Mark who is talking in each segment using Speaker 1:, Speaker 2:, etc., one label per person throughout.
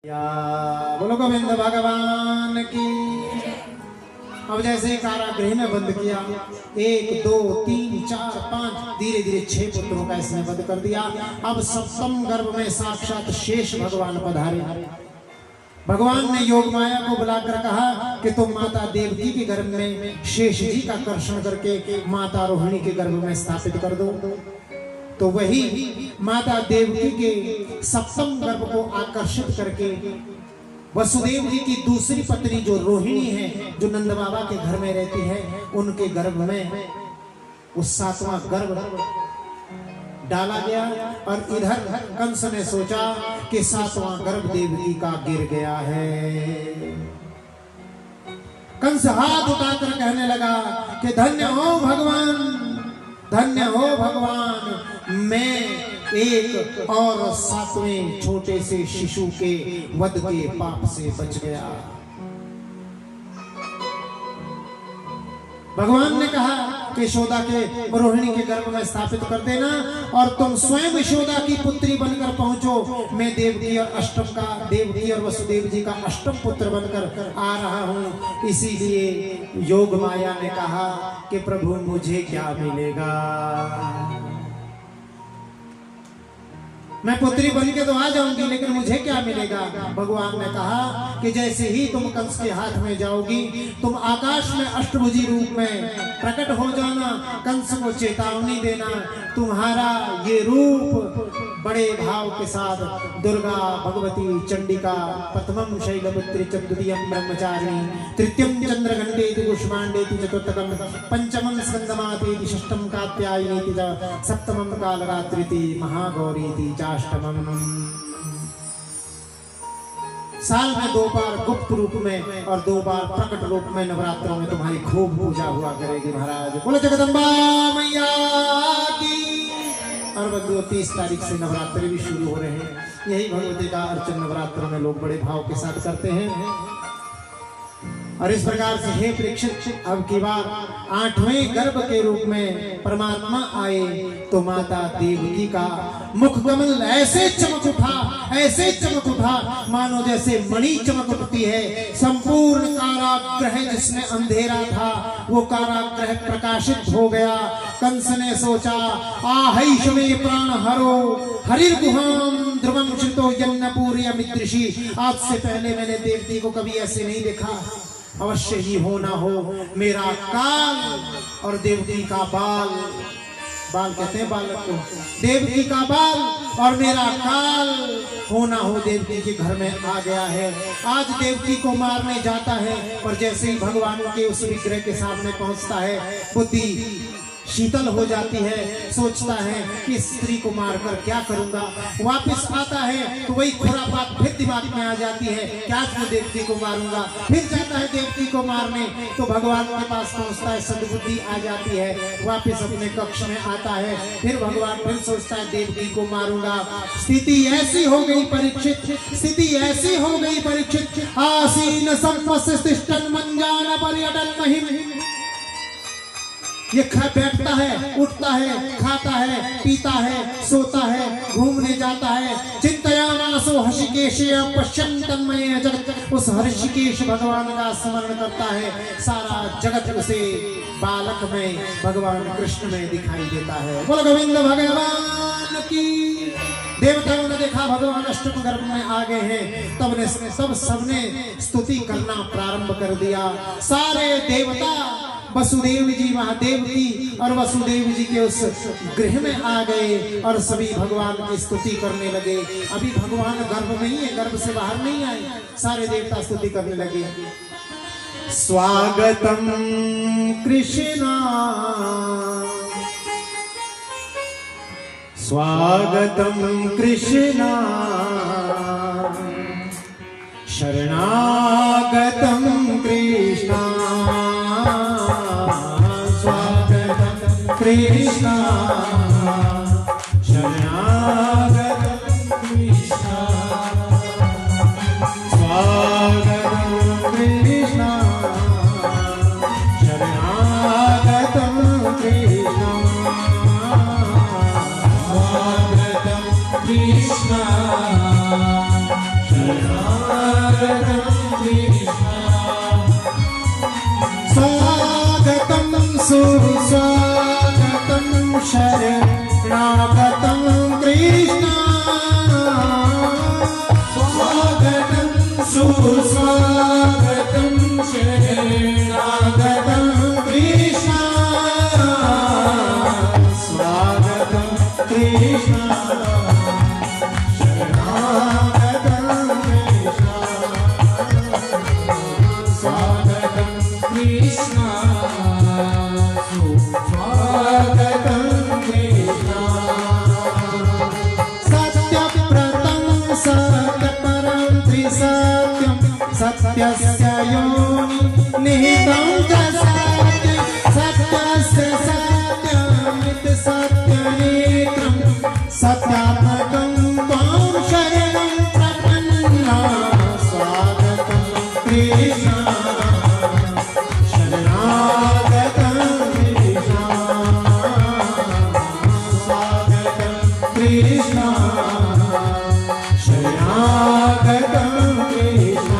Speaker 1: बोलो गोविंद भगवान की। अब जैसे कारागृह में बंद किया, 1 2 3 4 5 धीरे धीरे 6 पुत्रों का इसने वध कर दिया। अब सप्तम गर्भ में साक्षात शेष भगवान पधारे। भगवान ने योग माया को बुलाकर कहा कि तुम माता देवकी के गर्भ में शेष जी का कर्षण करके माता रोहिणी के गर्भ में स्थापित कर दो। तो वही माता देवकी के सप्तम गर्भ को आकर्षित करके वसुदेव जी की दूसरी पत्नी जो रोहिणी है, जो नंद बाबा के घर में रहती है, उनके गर्भ में उस 7वां गर्भ डाला गया। और इधर कंस ने सोचा कि 7वां गर्भ देवकी का गिर गया है। कंस हाथ उठाकर कहने लगा कि धन्य हो भगवान, धन्य हो भगवान, मैं एक और 7वें छोटे से शिशु के वध के पाप से बच गया। भगवान ने कहा कि यशोदा के रोहिणी के गर्भ में स्थापित कर देना और तुम स्वयं यशोदा की पुत्री बनकर पहुंचो। मैं देवकी और वसुदेव जी का अष्टम पुत्र बनकर आ रहा हूं। इसीलिए योग माया ने कहा कि प्रभु मुझे क्या मिलेगा, मैं पुत्री बन के तो आ जाऊंगी, लेकिन मुझे क्या मिलेगा। भगवान ने कहा कि जैसे ही तुम कंस के हाथ में जाओगी, तुम आकाश में अष्टभुजी रूप में प्रकट हो जाना, कंस को चेतावनी देना, तुम्हारा ये रूप बड़े भाव के साथ दुर्गा, भगवती, चंडिका, प्रथमम शैलपुत्री, चतुर्थीयम ब्रह्मचारिणी, तृतीयम चंद्रघंटेति कुष्मांडेति, चतुर्थकम पंचमम स्कंदमातेति, षष्ठम कात्यायनीति, सप्तमम कालरात्रिति, महागौरीति, अष्टमम। साल में 2 बार गुप्त रूप में और 2 बार प्रकट रूप में नवरात्रों में तुम्हारी खूब पूजा हुआ करेगी महाराज। बोलो जगदम्बा मैया की। और बंधुओं 30 तारीख से नवरात्र भी शुरू हो रहे हैं। यही भगवती का अर्चन नवरात्रों में लोग बड़े भाव के साथ करते हैं। और इस प्रकार से हे परीक्षित, अब की बार 8वें गर्भ के रूप में परमात्मा आए तो माता देवकी का मुख कमल ऐसे चमक उठा, ऐसे चमक उठा मानो जैसे मणि चमक उठती है। संपूर्ण कारागृह जिसमें अंधेरा था वो कारागृह प्रकाशित हो गया। कंस ने सोचा आहैष में प्राण हरो हरिर गुहाम ध्रुवम श्रुतो यन्नपूर्य मित्रषि। आज से पहले मैंने देवती को कभी ऐसे नहीं देखा। अवश्य ही होना हो मेरा काल और देवकी का बाल, बाल कहते हैं बालक को, देवकी का बाल और मेरा काल होना हो देवकी के घर में आ गया है। आज देवकी को मारने जाता है, पर जैसे ही भगवान के उस विग्रह के सामने पहुंचता है, बुद्धि शीतल हो जाती है। सोचता है कि स्त्री को मारकर क्या करूंगा। वापस आता है तो वही खुरापात फिर दिमाग में आ जाती है कि आज मैं देवती को मारूंगा। फिर जाता है देवती को मारने तो भगवान के पास पहुंचता है, सद्बुद्धि आ जाती है, वापस अपने कक्ष में आता है। फिर भगवान फिर सोचता है देवती को मारूंगा। स्थिति ऐसी हो गई परीक्षित, स्थिति ऐसी हो गई परीक्षित, आसीन संपस्तिष्ठन् मंजान पर्यटन महिम। ये बैठता है, उठता है, खाता है, पीता है, सोता है, घूमने जाता है। चिंतयामासो हृषिकेश पश्यन् तन्मये जगत्। उस हृषिकेश भगवान का स्मरण करता है। सारा जगत उसे बालक में, भगवान कृष्ण में दिखाई देता है। बोलो गोविंद भगवान की। देवताओं ने देखा भगवान अष्टम गर्भ में आ गए हैं, तब सबने स्तुति करना प्रारंभ कर दिया। सारे देवता वसुदेव जी, महादेव जी और वसुदेव जी के उस गृह में आ गए और सभी भगवान की स्तुति करने लगे। अभी भगवान गर्भ में ही है, गर्भ से बाहर नहीं आए। सारे देवता स्तुति करने लगे। स्वागतम कृष्णा, स्वागतम कृष्णा, शरणागतम कृष्णा, कृष्णा, शरणागतम कृष्णा, स्वागतम कृष्णा, शरणागतम कृष्णा, स्वागतम कृष्णा, शरणागतम स्वागतं सुस्वागतं शरणागतं कृष्ण स्वागतं सुस्वागतं शरणागतं कृष्ण स्वागतं कृष्ण शरणागतं कृष्ण स्वागतं कृष्ण स्वागतं कृष्ण सत्यव्रतं सत्यपरं त्रिसत्यं सत्यस्य योनि निहितं च सत्यं सत्यस्य सत्यमित सत्यनेत्रं सत्यात्मकं त्वां शरणं प्रपन्ना स्वागतं कृष्ण शरणागतं कृष्ण स्वागतं कृष्ण शरणागतं कृष्ण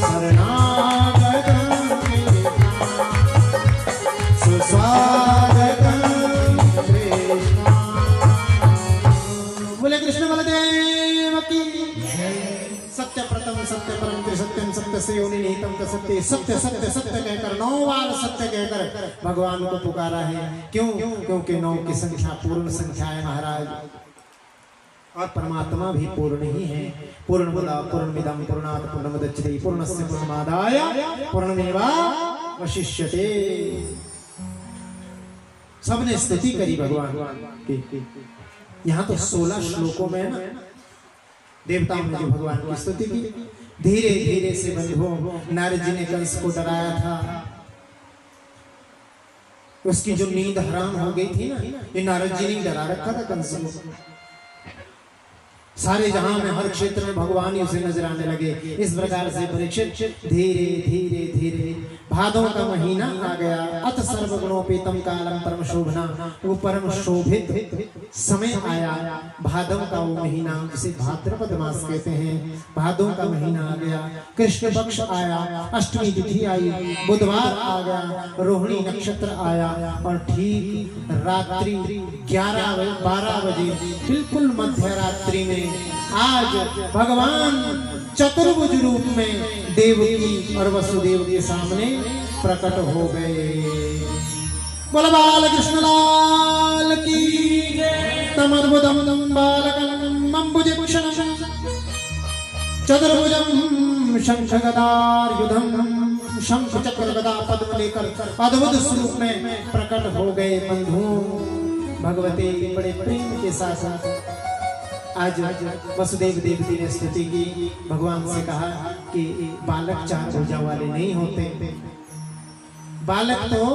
Speaker 1: शरणागतं कृष्ण सुस्वागतं कृष्ण। बोले कृष्ण बलदेव की सत्य प्रथम सत्य परम त्रिसत्यम सत्य से योनि निहितम च सत्य सत्य सत्य सत्य कहकर 9 बार सत्य कहकर भगवान को पुकारा है। क्यों? क्योंकि 9 की संख्या पूर्ण संख्या है महाराज, और परमात्मा भी पूर्ण ही है। पूर्णमदा पूर्णमिदं पूर्णात् पूर्णमुदच्यते पूर्णस्य पूर्णमादाय पूर्णमेवावशिष्यते। सबने स्तुति करी भगवान की। यहाँ तो 16 श्लोकों में है ना, देवताओं ने जो भगवान की स्तुति की। धीरे धीरे से बंधुओं नारद जी ने कंस को डराया था, उसकी जो नींद हराम हो गई थी ना, ये नारद जी ने डरा रखा था कंस को। सारे जहां में हर क्षेत्र में भगवान ही उसे नजर आने लगे। इस प्रकार से परीक्षित धीरे धीरे धीरे भादों का महीना आ गया। अत सर्वगुणोपेतम कालम परम शोभना, वो परम शोभित समय आया। भादों का वो महीना जिसे भाद्रपद मास कहते हैं, भादों का महीना आ गया। कृष्ण पक्ष आया, अष्टमी तिथि आई, बुधवार आ गया, रोहिणी नक्षत्र आया, और ठीक रात्रि 11-12 बजे बिल्कुल मध्य रात्रि में आज भगवान चतुर्भुज रूप में देवकी और वसुदेव के सामने प्रकट हो गए। बोल बाल कृष्ण लाल की तमद्भुतम बालकम अम्बुजभूषणं चतुर्भुजं शंख गदायुधं शंख चक्र गदा पद्म लेकर अद्भुत स्वरूप में प्रकट हो गए। बंधु भगवती बड़े प्रेम के साथ आज वसुदेव देवकी ने स्तुति की। भगवान से कहा कि बालक 4 भुजा वाले नहीं होते, बालक तो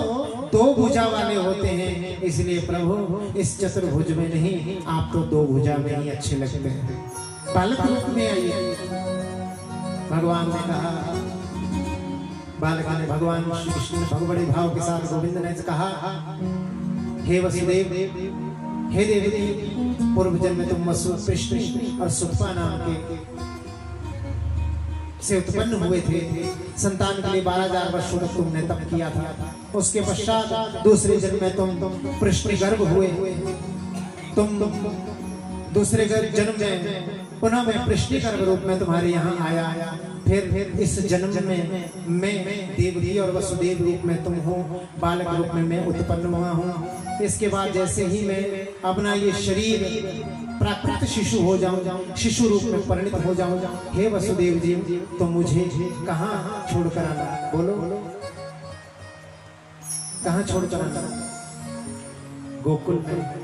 Speaker 1: 2 भुजा वाले होते हैं। इसलिए प्रभु इस चतुर्भुज में नहीं, आप तो 2 भुजा में ही अच्छे लगते हैं, बालक रूप में आइए। भगवान ने कहा, बालक ने भगवान श्री कृष्ण बड़े भाव के साथ गोविंद ने कहा, हे वसुदेव, हे देवकी, पूर्व जन्म में तुम वसु कृष्ण और सुतपा नाम के से उत्पन्न हुए थे। संतान के लिए 12,000 वर्षों तक तुमने तप किया था। उसके पश्चात दूसरे जन्म में तुम कृष्ण गर्भ हुए। तुम दूसरे जन्म में पुनः मैं कृष्ण गर्भ रूप में तुम्हारे यहाँ आया। फिर इस जन्म में मैं देवकी और वसुदेव रूप में तुम हो, बालक रूप में मैं उत्पन्न हुआ हूँ। इसके बाद जैसे ही मैं अपना ये शरीर प्राकृत शिशु हो जाऊं, शिशु रूप में परिणित हो जाऊं, हे वसुदेव जी, तो मुझे कहाँ छोड़कर आना? बोलो, कहाँ छोड़कर आना? गोकुल में।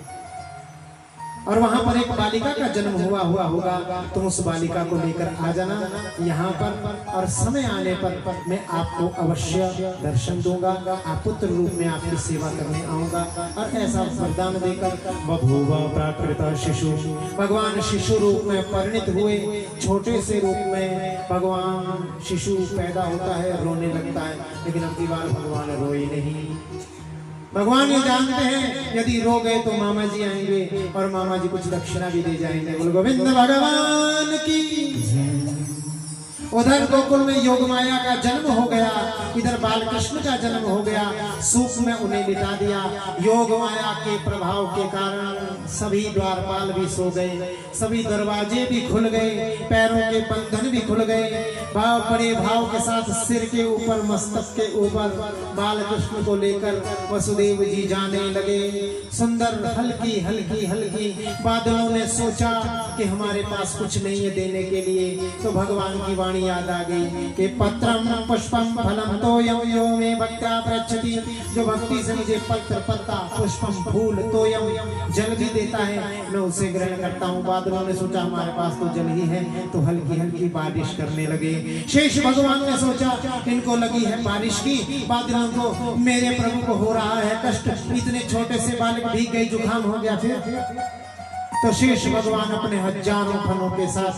Speaker 1: और वहां पर एक बालिका का जन्म हुआ होगा, तुम उस बालिका को लेकर आ जाना यहाँ पर, और समय आने पर मैं आपको अवश्य दर्शन दूंगा। आप पुत्र रूप में आपकी सेवा करने आऊंगा। और ऐसा वरदान देकर बभूव प्राकृत शिशु, भगवान शिशु रूप में परिणित हुए। छोटे से रूप में भगवान शिशु पैदा होता है, रोने लगता है, लेकिन अब की बार भगवान रोए नहीं। भगवान ये जानते हैं यदि रो गए तो मामा जी आएंगे और मामा जी कुछ दक्षिणा भी दे जाएंगे। बोलो गोविंद भगवान की। उधर गोकुल में योग माया का जन्म हो गया, इधर बाल कृष्ण का जन्म हो गया। सूख में उन्हें लिटा दिया। योग माया के प्रभाव के कारण सभी द्वारपाल भी सो गए, सभी दरवाजे भी खुल गए, पैरों के बंधन भी खुल गए। बड़े भाव के साथ सिर के ऊपर, मस्तक के ऊपर बाल कृष्ण को लेकर वसुदेव जी जाने लगे। सुंदर हल्की हल्की हल्की बादलों ने सोचा कि हमारे पास कुछ नहीं है देने के लिए, तो भगवान की वाणी याद आ गई कि पत्रम पुष्पम फलम तोयम यो में भक्त्या प्रयच्छति, जो भक्ति से मुझे पत्र पत्ता पुष्पम फूल तोयम जल भी देता है, मैं उसे ग्रहण करता हूँ। बादलों ने सोचा हमारे पास तो जल ही है, तो हल्की हल्की बारिश करने लगे। शेष भगवान ने सोचा इनको लगी है बारिश की, बादलों को, मेरे प्रभु को हो रहा है कष्ट, इतने छोटे से बालक भीग गई, जुकाम हो गया। फिर तो शेष भगवान अपने हजारों फलों के साथ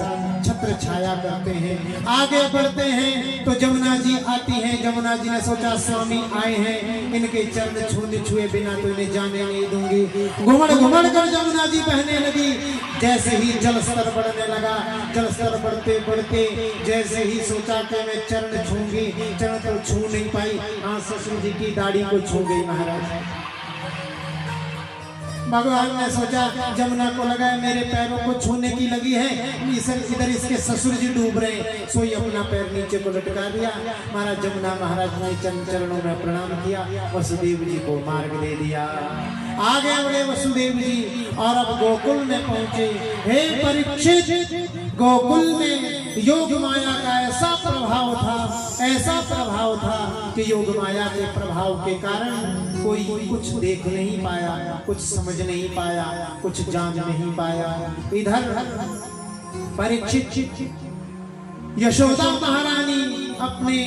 Speaker 1: छत्र छाया करते हैं, आगे बढ़ते हैं। तो जमुना जी आती हैं। जमुना जी ने सोचा स्वामी आए हैं, इनके चरण छुए बिना तो इन्हें जाने नहीं दूंगी। घुमड़ घुमड़ कर जमुना जी बहने लगी। जैसे ही जल स्तर बढ़ने लगा, जल स्तर बढ़ते बढ़ते जैसे ही सोचा कि मैं चरण छूंगी, चरण तो छू नहीं पाई, हाँ ससुर जी की दाढ़ी को छू गई महाराज। भगवान ने सोचा जमुना को लगा मेरे पैरों को छूने की लगी है, इधर इसके ससुर जी डूब रहे, सोई अपना पैर नीचे को लटका दिया। महाराज जमुना महाराज ने चरणों में प्रणाम किया, वसुदेव जी को मार्ग दे दिया। आगे बढ़े वसुदेव जी और अब गोकुल में पहुंचे। हे परीक्षित, गोकुल में योग माया का ऐसा प्रभाव था कि योग माया के प्रभाव के कारण कोई कुछ देख नहीं पाया, कुछ समझ नहीं पाया, कुछ जान नहीं पाया। इधर परीक्षित यशोदा महारानी अपने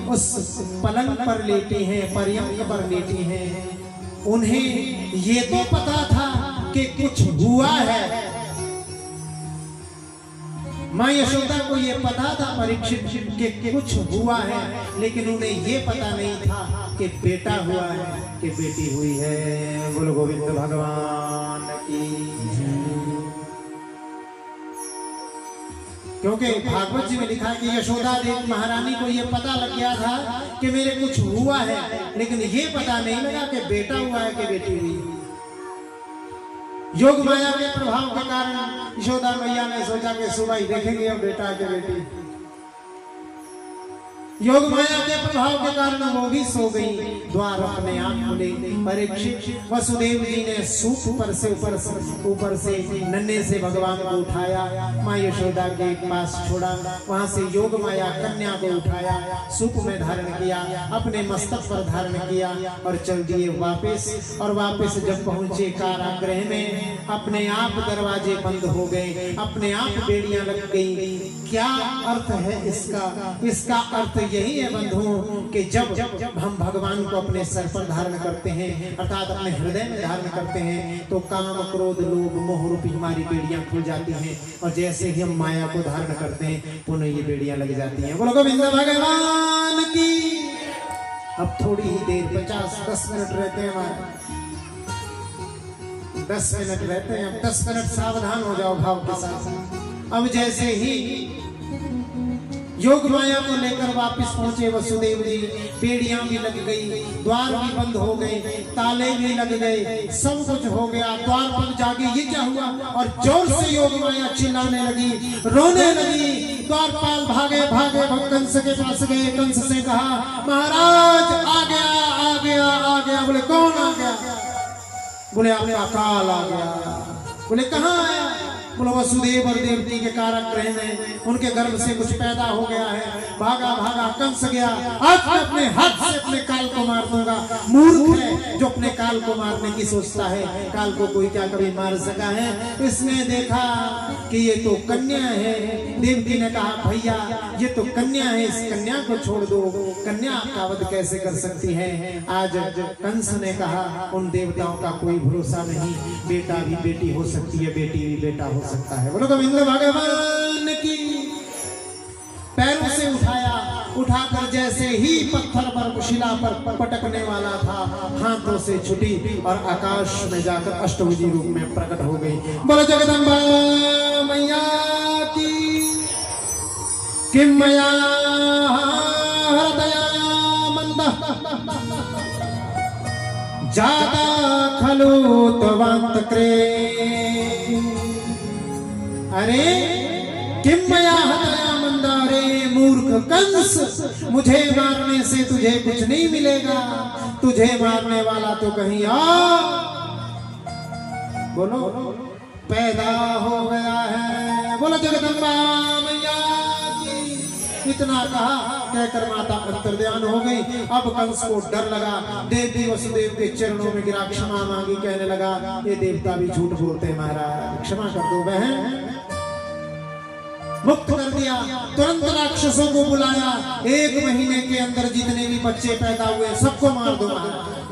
Speaker 1: उस पलंग पर लेटी हैं, पर्यंक पर लेटी हैं। उन्हें ये तो पता था कि कुछ हुआ है, माँ यशोदा को ये पता था परीक्षित के कुछ हुआ है, लेकिन उन्हें ये पता नहीं था कि बेटा हुआ है कि बेटी हुई है। बोलो गोविंद भगवान की। क्योंकि भागवत जी में लिखा है कि यशोदा देवी महारानी को ये पता लग गया था कि मेरे कुछ हुआ है, लेकिन ये पता नहीं लगा कि बेटा हुआ है कि बेटी हुई। योग माया के प्रभाव के कारण यशोदा मैया ने सोचा कि सुबह ही देखेंगे अब बेटा के बेटी। योग माया के प्रभाव के कारण वो भी सो गई। द्वार अपने आप खुले। परीक्षित वसुदेव जी ने सूप ऊपर से नन्हे से भगवान को उठाया, माँ यशोदा के पास छोड़ा, वहां से योग माया कन्या को उठाया, सूप में धारण किया, अपने मस्तक पर धारण किया और चल दिए वापस। और वापस जब पहुंचे कारागृह में, अपने आप दरवाजे बंद हो गए, अपने आप बेड़ियां लग गई। क्या अर्थ है इसका? इसका अर्थ यही है बंधुओं कि जब हम भगवान को अपने सर पर धारण करते हैं, अर्थात अपने हृदय में धारण करते हैं, तो काम क्रोध लोभ मोह रूपी हमारी बेड़ियां खुल जाती हैं। और जैसे ही हम माया को धारण करते हैं, पुनः ये बेड़ियां लग जाती हैं। बोलो गोविंद भगवान की। अब थोड़ी ही देर 50-10 मिनट रहते हैं हमारे, 10 मिनट रहते हैं। अब 10 मिनट सावधान हो जाओ भाव के साथ। अब जैसे ही योग माया को लेकर वापस पहुंचे वसुदेव जी, बेड़ियां भी लग गई, द्वार भी बंद हो गए, ताले भी लग गए, सब कुछ हो गया। द्वार बंद जाके ये क्या हुआ? और जोर से योग माया चिल्लाने लगी, रोने लगी। द्वारपाल भागे कंस के पास गए, कंस से कहा महाराज आ गया। बोले कौन आ गया? बोले आपका काल आ गया। बोले कहाँ आया? बोलो वसुदेव और देवती के कारागृह में उनके गर्भ से कुछ पैदा हो गया है। भागा कंस गया, आज मैं अपने हाथ से अपने काल को मार दूंगा। मूर्ख है जो अपने काल को मारने की सोचता है, काल को कोई क्या कभी मार सका है? इसने देखा कि ये तो कन्या है। देवती ने कहा भैया ये तो कन्या है, इस कन्या को छोड़ दो, कन्या आपका वध कैसे कर सकती है? आज कंस ने कहा उन देवताओं का कोई भरोसा नहीं, बेटा भी बेटी हो सकती है, बेटी भी बेटा हो सकता है। बोलो गोविंद भगवान की। पैरों से उठाकर जैसे ही पत्थर पर शिला पर पटकने वाला था, हाथों से छुटी और आकाश में जाकर अष्टभुजी रूप में प्रकट हो गई। बोलो जगदम्बा मैया की। किं मया हृदया मंदः जाता खलु त्वन्तक्रे। अरे किं मया हृदया मंदा, रे मूर्ख कंस, मुझे मारने से तुझे कुछ नहीं मिलेगा, तुझे मारने वाला तो कहीं और बोलो पैदा हो गया है। बोलो जगदम्बा मैया की। इतना कहा कहकर माता अंतर्ध्यान हो गई। अब कंस को डर लगा, देवी वसुदेव के चरणों में गिरा, क्षमा मांगी, कहने लगा ये देवता भी झूठ बोलते हैं महाराज, क्षमा कर दो बहन। मुक्त कर दिया। तुरंत राक्षसों को बुलाया, 1 महीने के अंदर जितने भी बच्चे पैदा हुए सबको मार दो महाराज।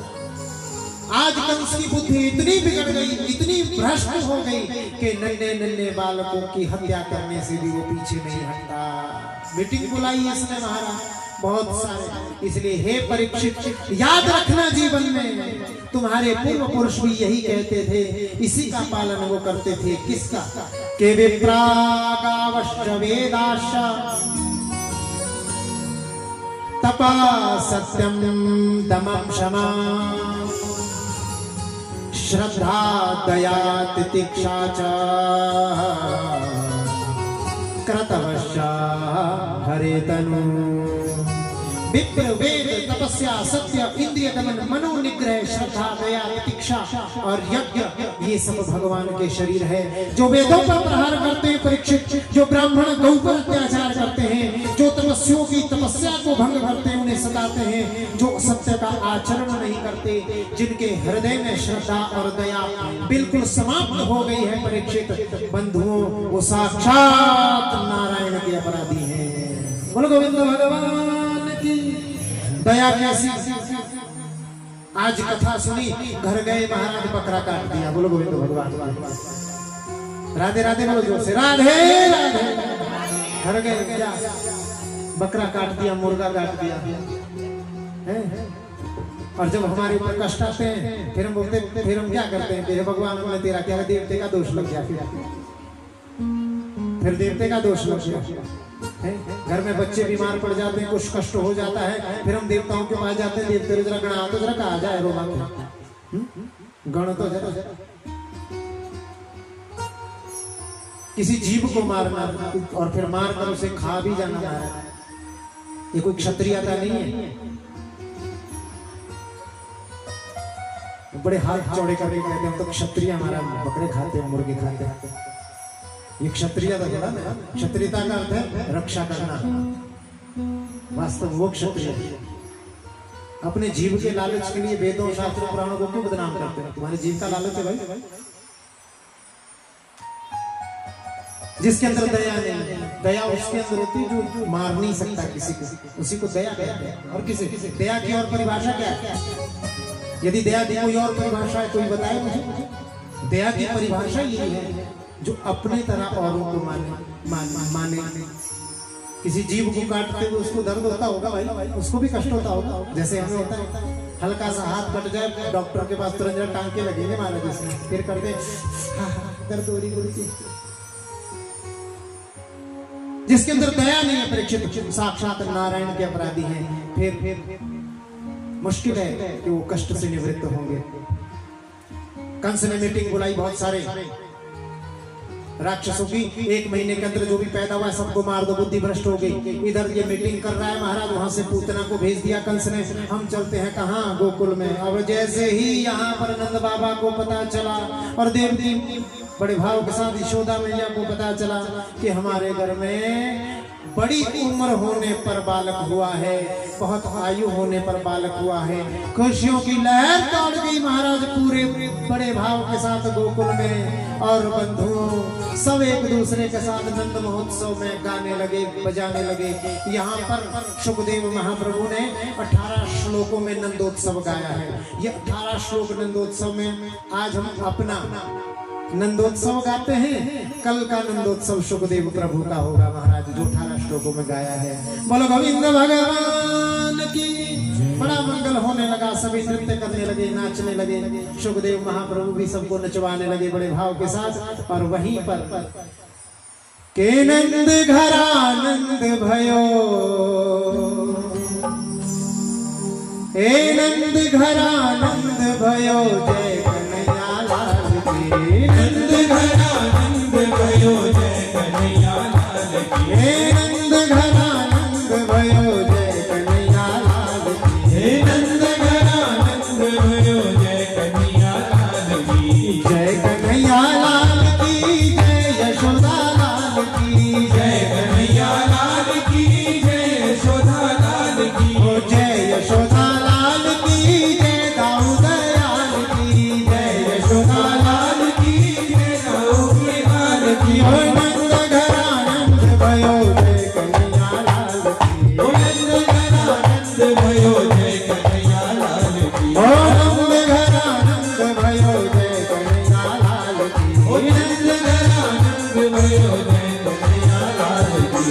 Speaker 1: आज कंस की बुद्धि इतनी बिगड़ गई, इतनी भ्रष्ट हो गई कि नन्हे नन्हे बालकों की हत्या करने से भी वो पीछे नहीं हटता। मीटिंग बुलाई इसने महाराज बहुत सारे। इसलिए हे परीक्षित, याद रखना जीवन में तुम्हारे पूर्व पुरुष भी यही कहते थे, इसी का पालन वो करते थे। किसका? के विप्रागावश्च वेदाश्च तपा सत्यम दमं क्षमा श्रद्धा दया तितिक्षा च क्रतवश्च हरे तनु। विप्र, वेद, तपस्या, सत्य, इंद्रिय दमन, मनो निग्रह, श्रद्धा, दया, प्रतीक्षा और यज्ञ, ये सब भगवान के शरीर है। जो वेदों पर प्रहार करते हैं परीक्षित, जो ब्राह्मण गौ पर अत्याचार करते हैं, जो तपस्वियों की तपस्या को भंग करते हैं, उन्हें सताते हैं, जो सत्य का आचरण नहीं करते, जिनके हृदय में श्रद्धा और दया बिल्कुल समाप्त हो गई है परीक्षित बंधुओं, वो साक्षात नारायण के अपराधी हैं। बोलो गोविंद भगवान की। दया कैसी। आज कथा सुनी, घर गए महाराज बकरा काट दिया। बोलो गोविंद भगवान। राधे राधे बोलो जोर से, राधे राधे। घर गए क्या बकरा काट दिया, मुर्गा काट दिया है? और जब हमारे ऊपर कष्ट आते हैं फिर हम बोलते, फिर हम क्या करते हैं कि भगवान ने तेरा क्या, देवते का दोष लग गया, फिर देवते का दोष लग गया। घर में बच्चे बीमार पड़ जाते हैं, कुछ कष्ट हो जाता है, फिर हम देवताओं के पास जाते हैं, देवते जरा गणा तो जरा कहा जाए, रोमा गण तो जरा। किसी जीव को मारना और फिर मार कर उसे खा भी जाना है, ये कोई क्षत्रियता नहीं है। बड़े हाथ चौड़े करके कहते हैं तो क्षत्रिय हमारा बकरे खाते हैं, मुर्गे खाते हैं, ये क्षत्रियता बोला ना। क्षत्रियता का अर्थ है रक्षा करना, वास्तव वो क्षत्रिय। अपने जीव के लालच के लिए वेदों शास्त्रों पुराणों को क्यों बदनाम करते हैं? तुम्हारे जीव का लालच है भाई, जिसके अंदर दया नहीं। दया उसके अंदर होती है जो मार नहीं सकता किसी को, उसी को दया कहते हैं। और किसी दया की और परिभाषा क्या है? यदि दया की कोई और परिभाषा है कोई बताए मुझे। दया की परिभाषा यही है जो अपने तरह औरों को माने। किसी जीव को काटते हुए उसको दर्द होता होगा भाई, उसको भी कष्ट होता होगा, जैसे हमें होता है। हल्का सा हाथ कट जाए डॉक्टर के पास तुरंत टांके लगेंगे मारा जैसे, फिर करते दर्द हो रही गुरुजी। जिसके अंदर दया नहीं है परीक्षित, साक्षात नारायण के अपराधी हैं। फिर मुश्किल है कि वो कष्ट से निवृत्त होंगे। कंस ने मीटिंग बुलाई बहुत सारे राक्षसों की, 1 महीने के अंदर जो भी पैदा हुआ सबको मार दो, बुद्धि भ्रष्ट हो गई। इधर ये मीटिंग कर रहा है महाराज, वहां से पूतना को भेज दिया कंस ने, हम चलते हैं कहाँ, गोकुल में। अब जैसे ही यहाँ पर नंद बाबा को पता चला और देवती बड़े भाव के साथ यशोदा मैया को पता चला कि हमारे घर में बड़ी उम्र होने पर बालक हुआ है, बहुत आयु होने पर बालक हुआ है, खुशियों की लहर दौड़ गई महाराज पूरे बड़े भाव के साथ गोकुल में। और बंधुओं सब एक दूसरे के साथ नंद महोत्सव में गाने लगे, बजाने लगे। यहाँ पर सुखदेव महाप्रभु ने 18 श्लोकों में नंदोत्सव गाया है। ये 18 श्लोक नंदोत्सव में आज हम अपना नंदोत्सव गाते हैं, कल का नंदोत्सव सुखदेव प्रभु का होगा महाराज, जो 18 श्लोकों में गाया है। बोलो गोविंद भगवान की। बड़ा मंगल होने लगा, सभी नृत्य करने लगे, नाचने लगे। सुखदेव महाप्रभु भी सबको नचवाने लगे बड़े भाव के साथ। और वहीं पर के नंद घर आनंद भय घरानंद भयो जय कन्हैया लाल की।
Speaker 2: नंद घरानंद भयो जय कन्हैया लाल की।
Speaker 1: हे नंद घरानंद भयो जय कन्हैया लाल की।
Speaker 2: हे नंद घरानंद भयो जय कन्हैया लाल की।
Speaker 1: जय कन्हैया लाल की जय यशोदा लाल की।
Speaker 2: जय कन्हैया लाल की जय यशोदा लाल की।
Speaker 1: ओ जय यशोदा लाल की जय दाऊद दयाल की। जय यशोदा लाल की
Speaker 2: जय दाऊद लाल की।
Speaker 1: ओ नंद घरानंद भयो जय कन्हैया लाल की।
Speaker 2: ओ नंद घरानंद भयो जय कन्हैया लाल की।
Speaker 1: ओ नंद घरानंद भयो जय कन्हैया लाल की।
Speaker 2: ओ नंद घरानंद भयो जय कन्हैया लाल की।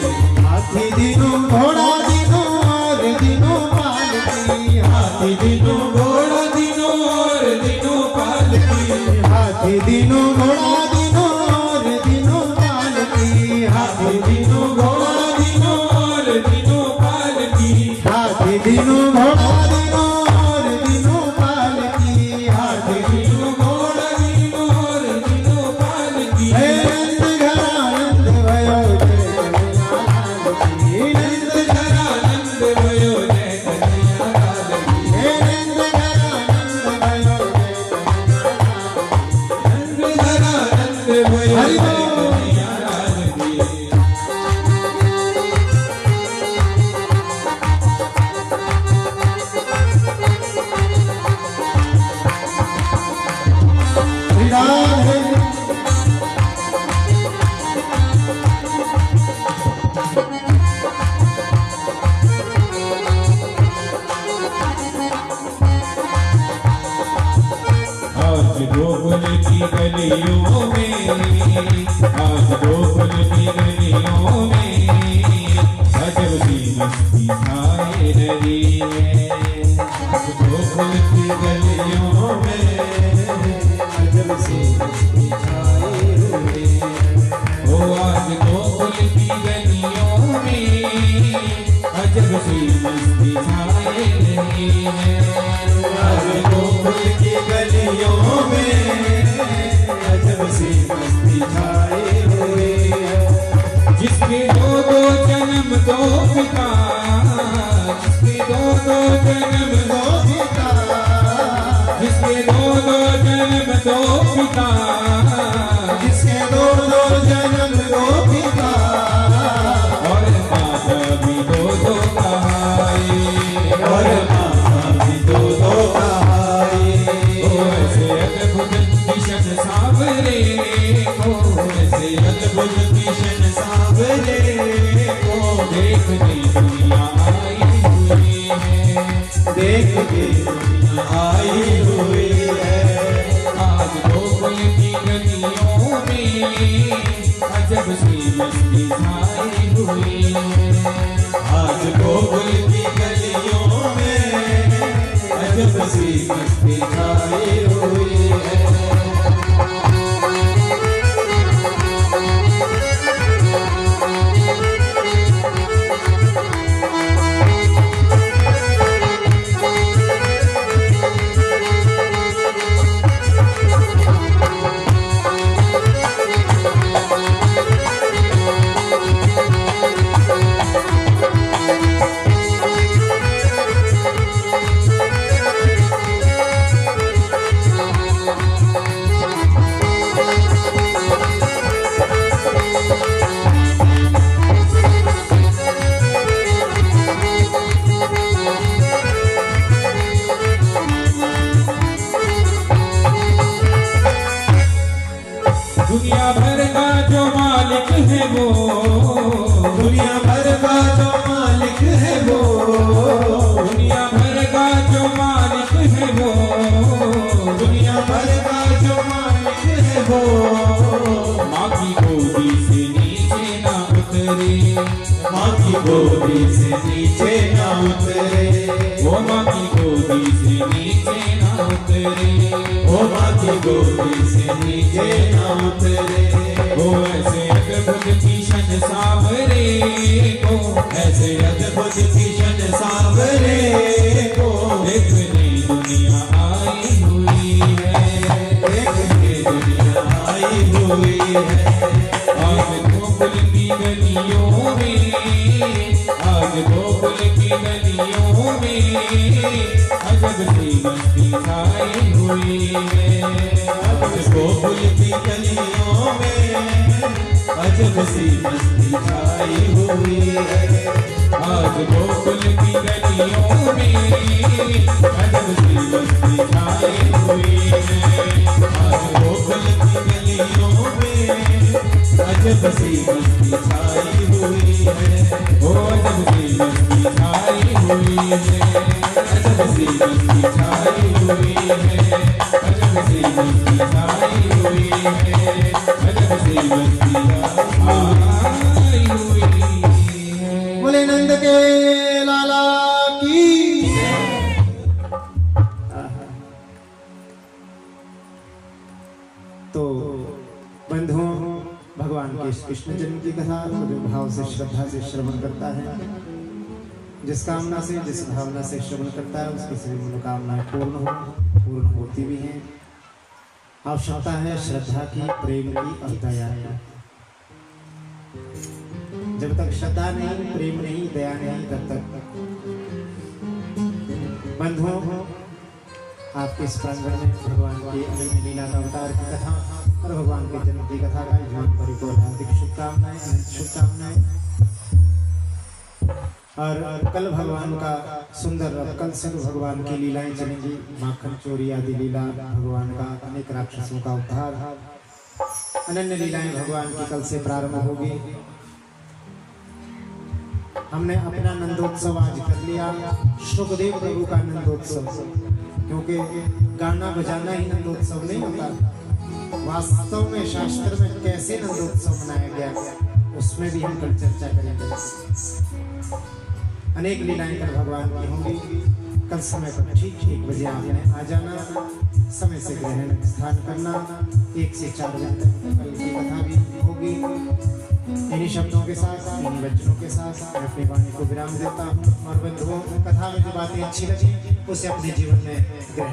Speaker 1: हाथी दिनों घोड़ा दिनों और दिनों पाल की।
Speaker 2: हाथी दिनों घोड़ा दिनों और दिनों पाल की।
Speaker 1: हाथी दिनों घोड़ा दिनों और दिनों पाल की।
Speaker 2: हाथी दिनों घोड़ा दिनों और दिनों पाल की।
Speaker 1: हाथी दिनों घोड़ा दिनों और दिनों पाल की।
Speaker 2: हाथी दिनों घोड़ा दिनों और दिनों पाल की।
Speaker 1: हे नंद घरानंद भयो जय कन्हैया लाल की।
Speaker 2: नंद घरानंद भयो जय कन्हैया लाल की।
Speaker 1: हे नंद घरानंद भयो जय कन्हैया लाल की।
Speaker 2: नंद घरानंद भयो
Speaker 1: हरि
Speaker 2: जय
Speaker 1: बोल।
Speaker 2: कन्हैया लाल की।
Speaker 1: श्री राधे।
Speaker 2: आज गोकुल की गलियों में, आज गोकुल की गलियों में अजब सी मस्ती छाए रही है। आज गोकुल की गलियों में अजब सी मस्ती छाए हुई है। ओ आज गोकुल की गलियों में अजब सी मस्ती छाए रही है। आज गोकुल की गलियों में अजब सी मस्ती छाई हुई है। जिसके दो जन्म दो पिता, जिसके दो जन्म दो पिता, जिसके दो जन्म दो पिता,
Speaker 1: जिसके दो जन्म दो पिता।
Speaker 2: और माता भी दो कहाई, और माता भी दो कहाई। ओ ऐसे अद्भुत किशन सावरे को, ऐसे अद्भुत किशन सावरे को देखने दुनिया आई हुई है। देखने दुनिया आई हुई है। आज गोकुल की गलियों में अजब सी मस्ती छाई हुई है। आज गोकुल की गलियों में अजब सी मस्ती छाई हुई है। दुनिया भर का जो मालिक है वो, दुनिया भर का जो मालिक है वो, दुनिया भर का जो मालिक है वो, दुनिया भर का जो मालिक है वो माँ की गोदी से नीचे ना उतरे, माँ की गोदी से नीचे ना उतरे, वो माँ की गोदी से नीचे ना उतरे, वो माँ की गोदी से नीचे ना उतरे। वो ऐसे अद्भुत किशन सावरे को, ऐसे अद्भुत किशन सावरे को देखने दुनिया में, आज गोकुल की गलियों में अजब सी मस्ती छाई हुई है।
Speaker 3: आज गोकुल की गलियों में अजब सी मस्ती छाई हुई है।
Speaker 2: आज गोकुल की गलियों में अजब सी मस्ती छाई हुई है।
Speaker 3: आज गोकुल की गलियों में अजब सी मस्ती छाई हुई है।
Speaker 2: ओ अजब सी मस्ती छाई हुई है। अजब सी मस्ती छाई हुई है। अजब सी मस्ती छाई हुई है। अजब सी मस्ती छाई हुई है।
Speaker 1: बोले नंद के लाला की। तो बंधुओं, भगवान के कृष्ण जन्म की कथा को जो भाव से श्रद्धा से श्रवण करता है, जिस कामना से जिस भावना से श्रवण करता है, उसकी सभी मनोकामनाएं पूर्ण होती भी हैं। आवश्यकता है श्रद्धा की, प्रेम की और दया की। जब तक श्रद्धा नहीं, प्रेम नहीं, दया नहीं, तब तक बंधुओं आपके इस प्रांगण में भगवान की अनन्य लीला का अवतार की कथा और भगवान के जन्म की कथा का जीवन परिपूर्ण हार्दिक शुभकामनाएं, अनंत शुभकामनाएं। और कल भगवान का सुंदर, कल से भगवान की लीलाएं चलेंगी। माखन चोरी आदि लीला, भगवान का अनेक राक्षसों का उद्धार, अनन्य लीलाएं भगवान की कल से प्रारंभ होगी। हमने अपना नंदोत्सव आज कर लिया, शुकदेव प्रभु का नंदोत्सव, क्योंकि गाना बजाना ही नंदोत्सव नहीं होता। वास्तव में शास्त्र में कैसे नंदोत्सव मनाया गया, उसमें भी हम कल चर्चा करेंगे। अनेक लीलाएं कल भगवान की होंगी। कल समय पर ठीक 1 बजे आपने आ जाना, समय से ग्रहण स्थान करना। 1 से 4 बजे तक कल की कथा भी होगी। इन्हीं शब्दों के साथ, इन्हीं वचनों के साथ मैं अपनी वाणी को विराम देता हूँ। और बंधुओं, कथा में जो बातें अच्छी लगी उसे अपने जीवन में ग्रहण